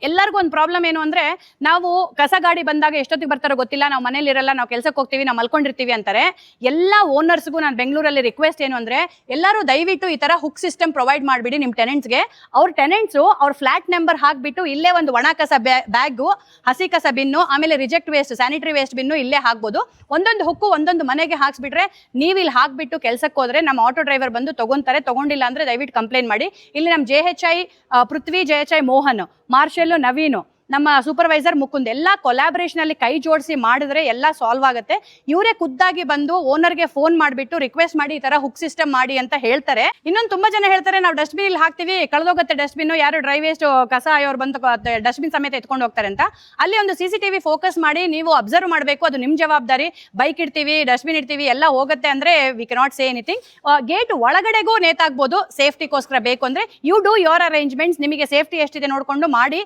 ಎಲ್ಲರಿಗೂ ಒಂದು ಪ್ರಾಬ್ಲಮ್ ಏನು ಅಂದ್ರೆ ನಾವು ಕಸ ಗಾಡಿ ಬಂದಾಗ ಎಷ್ಟೊತ್ತಿಗೆ ಬರ್ತಾರೋ ಗೊತ್ತಿಲ್ಲ, ನಾವು ಮನೇಲಿ ಇರಲ್ಲ, ನಾವು ಕೆಲಸಕ್ಕೆ ಹೋಗ್ತೀವಿ, ನಾವು ಮಲ್ಕೊಂಡಿರ್ತೀವಿ ಅಂತಾರೆ. ಎಲ್ಲ ಓನರ್ಸ್ಗೂ ನಾನು ಬೆಂಗಳೂರಲ್ಲಿ ರಿಕ್ವೆಸ್ಟ್ ಏನು ಅಂದ್ರೆ, ಎಲ್ಲರೂ ದಯವಿಟ್ಟು ಈ ತರ ಹುಕ್ ಸಿಸ್ಟಮ್ ಪ್ರೊವೈಡ್ ಮಾಡಿಬಿಡಿ ನಿಮ್ಮ ಟೆನೆಂಟ್ಸ್ಗೆ. ಅವ್ರ ಟೆನೆಂಟ್ಸು ಅವ್ರ ಫ್ಲಾಟ್ ನಂಬರ್ ಹಾಕ್ಬಿಟ್ಟು ಇಲ್ಲೇ ಒಂದು ಒಣ ಕಸ ಬ್ಯಾಗು, ಹಸಿ ಕಸ ಬಿನ್ನು, ಆಮೇಲೆ ರಿಜೆಕ್ಟ್ ವೇಸ್ಟ್, ಸ್ಯಾನಿಟರಿ ವೇಸ್ಟ್ ಬಿನ್ನು ಇಲ್ಲೇ ಹಾಕ್ಬೋದು. ಒಂದೊಂದು ಹುಕ್ಕು ಒಂದೊಂದು ಮನೆಗೆ ಹಾಕ್ಸ್ಬಿಟ್ರೆ ನೀವು ಇಲ್ಲಿ ಹಾಕ್ಬಿಟ್ಟು ಕೆಲಸಕ್ಕೆ ಹೋದ್ರೆ ನಮ್ಮ ಆಟೋ ಡ್ರೈವರ್ ಬಂದು ತಗೊಂತಾರೆ. ತಗೊಂಡಿಲ್ಲ ಅಂದ್ರೆ ದಯವಿಟ್ಟು ಕಂಪ್ಲೇಂಟ್ ಮಾಡಿ. ಇಲ್ಲಿ ನಮ್ಮ JHI ಪೃಥ್ವಿ, JHI ಮೋಹನ್, ಮಾರ್ಷಲ್, ನವೀನು, ನಮ್ಮ ಸೂಪರ್ವೈಸರ್ ಮುಕುಂದ್ ಎಲ್ಲ ಕೊಲಾಬರೇಷನ್ ಅಲ್ಲಿ ಕೈ ಜೋಡಿಸಿ ಮಾಡಿದ್ರೆ ಎಲ್ಲ ಸಾಲ್ವ್ ಆಗುತ್ತೆ. ಇವರೇ ಖುದ್ದಾಗಿ ಬಂದು ಓನರ್ಗೆ ಫೋನ್ ಮಾಡಿಬಿಟ್ಟು ರಿಕ್ವೆಸ್ಟ್ ಮಾಡಿ ಈ ತರ ಹುಕ್ ಸಿಸ್ಟಮ್ ಮಾಡಿ ಅಂತ ಹೇಳ್ತಾರೆ. ಇನ್ನೊಂದು ತುಂಬಾ ಜನ ಹೇಳ್ತಾರೆ ನಾವು ಡಸ್ಟ್ಬಿನ್ ಇಲ್ಲಿ ಹಾಕ್ತಿವಿ, ಕಳೆದೋಗುತ್ತೆ ಡಸ್ಟ್ಬಿನ್, ಯಾರು ಡ್ರೈ ವೇಸ್ಟ್ ಕಸ ಅವ್ರು ಬಂದು ಡಸ್ಟ್ಬಿನ್ ಸಮೇತ ಎತ್ಕೊಂಡು ಹೋಗ್ತಾರೆ ಅಂತ. ಅಲ್ಲಿ ಒಂದು CCTV ಫೋಕಸ್ ಮಾಡಿ ನೀವು ಅಬ್ಸರ್ವ್ ಮಾಡಬೇಕು, ಅದು ನಿಮ್ ಜವಾಬ್ದಾರಿ. ಬೈಕ್ ಇಡ್ತೀವಿ, ಡಸ್ಟ್ಬಿನ್ ಇಡ್ತೀವಿ, ಎಲ್ಲ ಹೋಗುತ್ತೆ ಅಂದ್ರೆ we cannot say anything. Gate ಒಳಗಡೆಗೂ ನೇತಾಕ್ಬೋದು ಸೇಫ್ಟಿಗೋಸ್ಕರ ಬೇಕು ಅಂದ್ರೆ. ಯು ಡೂ ಯೋರ್ ಅರೇಂಜ್ಮೆಂಟ್ಸ್, ನಿಮಗೆ ಸೇಫ್ಟಿ ಎಷ್ಟಿದೆ ನೋಡ್ಕೊಂಡು ಮಾಡಿ.